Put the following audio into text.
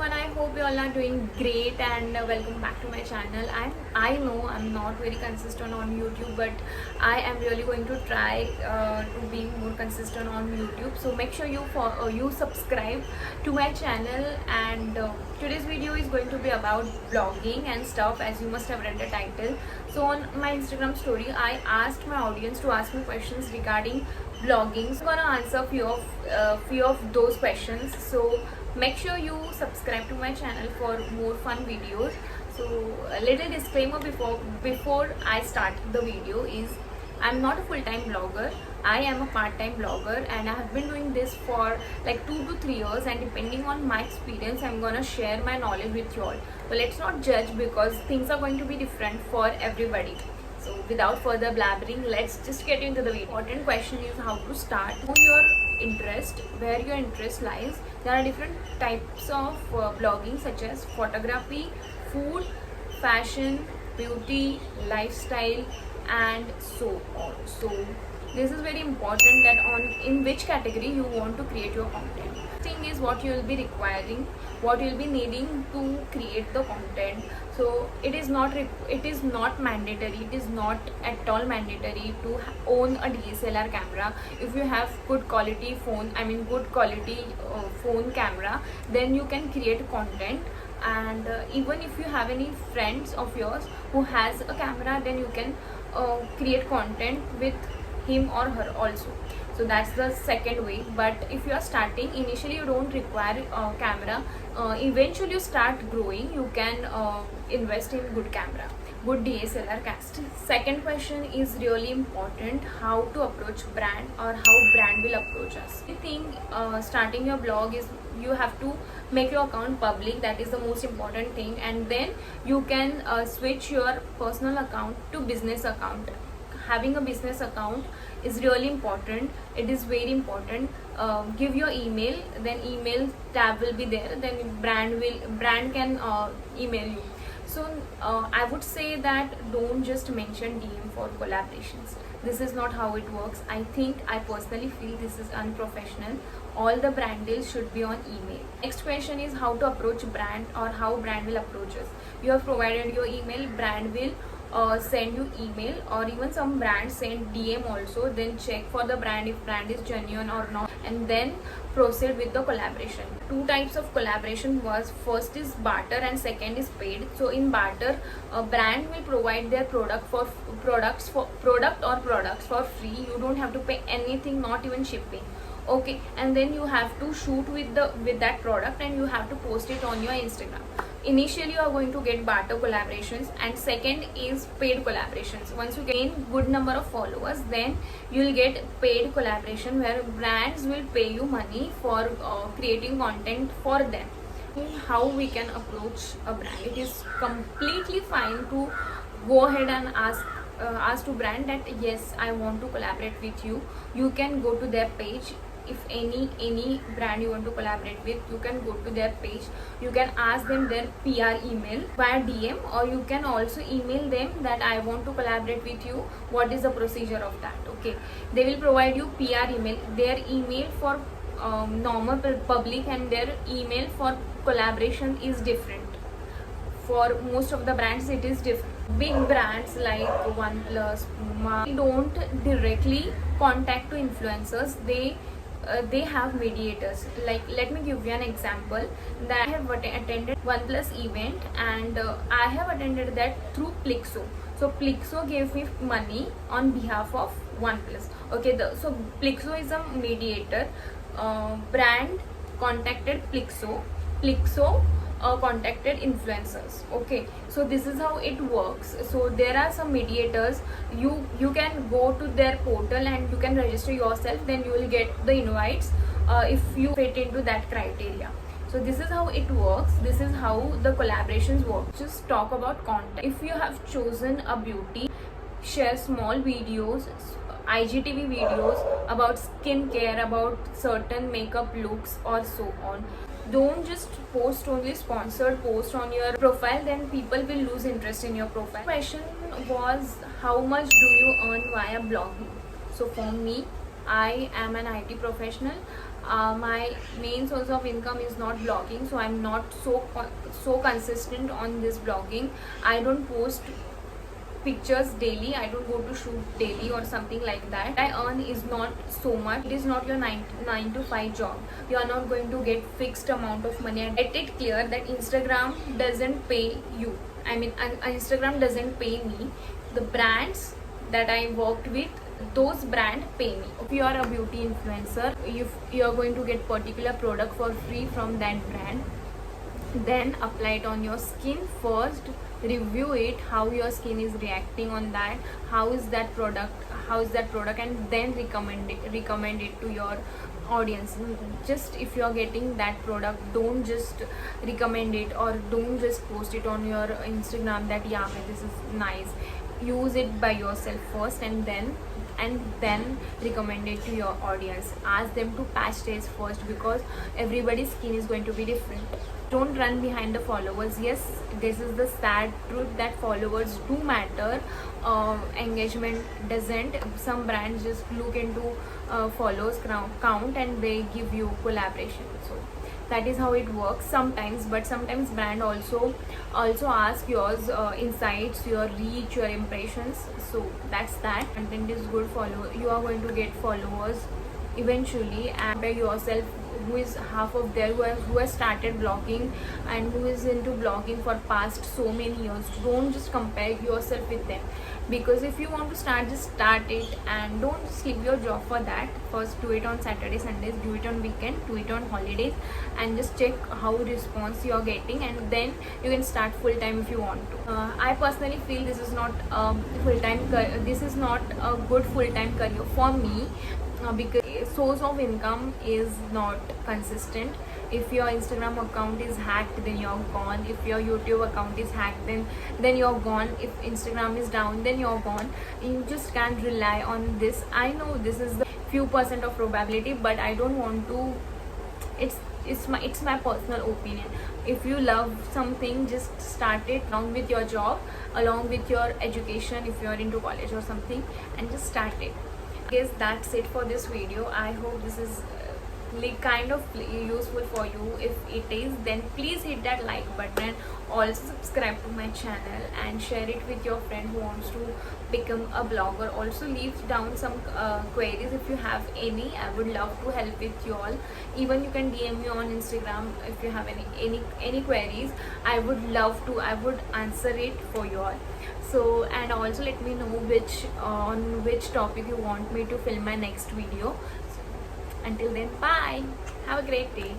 everyone, I hope you all are doing great and welcome back to my channel. I know I'm not very consistent on YouTube, but I am really going to try to be more consistent on YouTube. So make sure you subscribe to my channel, and today's video is going to be about vlogging and stuff, as you must have read the title. So on my Instagram story, I asked my audience to ask me questions regarding vlogging. So I'm gonna answer few of those questions. So make sure you subscribe to my channel for more fun videos. So a little disclaimer before I start the video is I'm not a full-time blogger. I am a part-time blogger, and I have been doing this for like 2 to 3 years, and depending on my experience I'm gonna share my knowledge with you all. But let's not judge, because things are going to be different for everybody. So without further blabbering, let's just get into the video. Important question is how to start. Know your interest, where your interest lies. There are different types of blogging, such as photography, food, fashion, beauty, lifestyle, and so on. So this is very important, that in which category you want to create your content. Thing is what you will be requiring, what you will be needing to create the content. So it is not mandatory, it is not at all mandatory to own a DSLR camera. If you have good quality phone, phone camera, then you can create content. And even if you have any friends of yours who has a camera, then you can create content with him or her also. So that's the second way. But if you are starting, initially you don't require a camera. Eventually you start growing, you can invest in good camera, good DSLR cast. Second question is really important: how to approach brand, or how brand will approach us. I think starting your blog is, you have to make your account public. That is the most important thing, and then you can switch your personal account to business account. Having a business account is really important. It is very important. Give your email, then email tab will be there, then brand can email you. So I would say that don't just mention DM for collaborations. This is not how it works. I personally feel this is unprofessional. All the brand deals should be on email. Next question is how to approach brand, or how brand will approach us. You have provided your email, brand will send you email, or even some brands send DM also. Then check for the brand, if brand is genuine or not, and then proceed with the collaboration. Two types of collaboration was, first is barter and second is paid. So in barter, a brand will provide their products or products for free. You don't have to pay anything, not even shipping. Okay, and then you have to shoot with that product, and you have to post it on your Instagram. Initially you are going to get barter collaborations, and second is paid collaborations. Once you gain good number of followers, then you will get paid collaboration, where brands will pay you money for creating content for them. How we can approach a brand? It is completely fine to go ahead and ask to brand that yes, I want to collaborate with you. You can go to their page. If any brand you want to collaborate with, you can go to their page. You can ask them their PR email via DM, or you can also email them that I want to collaborate with you. What is the procedure of that? Okay, they will provide you PR email. Their email for normal public, and their email for collaboration is different. For most of the brands it is different. Big brands like OnePlus, Puma, they don't directly contact to influencers. They have mediators. Like, let me give you an example, that I have attended OnePlus event, and I have attended that through Plixo. So Plixo gave me money on behalf of OnePlus. Okay, so Plixo is a mediator. Brand contacted Plixo. Plixo contacted influencers. Okay, so this is how it works. So there are some mediators. You can go to their portal and you can register yourself, then you will get the invites if you fit into that criteria. So this is how it works. This is how the collaborations work. Just talk about content. If you have chosen a beauty, share small videos, IGTV videos about skincare, about certain makeup looks, or so on. Don't just post only sponsored post on your profile, then people will lose interest in your profile. Question was, how much do you earn via blogging? So for me, I am an IT professional. My main source of income is not blogging, so I'm not so consistent on this blogging. I don't post pictures daily, I don't go to shoot daily or something like that. I earn is not so much. It is not your 9 to 5 job. You are not going to get fixed amount of money. I get it clear that Instagram doesn't pay you. I mean, Instagram doesn't pay me. The brands that I worked with, those brand pay me. If you are a beauty influencer, if you are going to get particular product for free from that brand, then apply it on your skin first, review it, how your skin is reacting on that, how is that product, and then recommend it to your audience. Just if you are getting that product, don't just recommend it or don't just post it on your Instagram that yeah, this is nice. Use it by yourself first, and then recommend it to your audience. Ask them to patch test first, because everybody's skin is going to be different. Don't run behind the followers. Yes, this is the sad truth that followers do matter. Engagement doesn't. Some brands just look into followers count and they give you collaboration. So that is how it works sometimes. But sometimes brand also ask yours insights, your reach, your impressions. So that's that. Content is good. You are going to get followers eventually. And by yourself, who is half of there, who has started blogging and who is into blogging for past so many years. Don't just compare yourself with them, because if you want to start, just start it, and don't just leave your job for that. First do it on Saturday, Sundays, do it on weekend, do it on holidays, and just check how response you are getting, and then you can start full time if you want to. I personally feel this is not this is not a good full time career for me, because source of income is not consistent. If your Instagram account is hacked, then you're gone. If your YouTube account is hacked, then you're gone. If Instagram is down, then you're gone. You just can't rely on this. I know this is the few percent of probability, but I don't want to. It's my personal opinion. If you love something, just start it along with your job, along with your education, if you're into college or something, and just start it. Guess that's it for this video. I hope this is kind of useful for you. If it is, then please hit that like button, and also subscribe to my channel and share it with your friend who wants to become a blogger. Also leave down some queries if you have any. I would love to help with you all. Even you can DM me on Instagram if you have any queries. I would love to. I would answer it for you all. So, and also let me know on which topic you want me to film my next video. Until then, bye. Have a great day.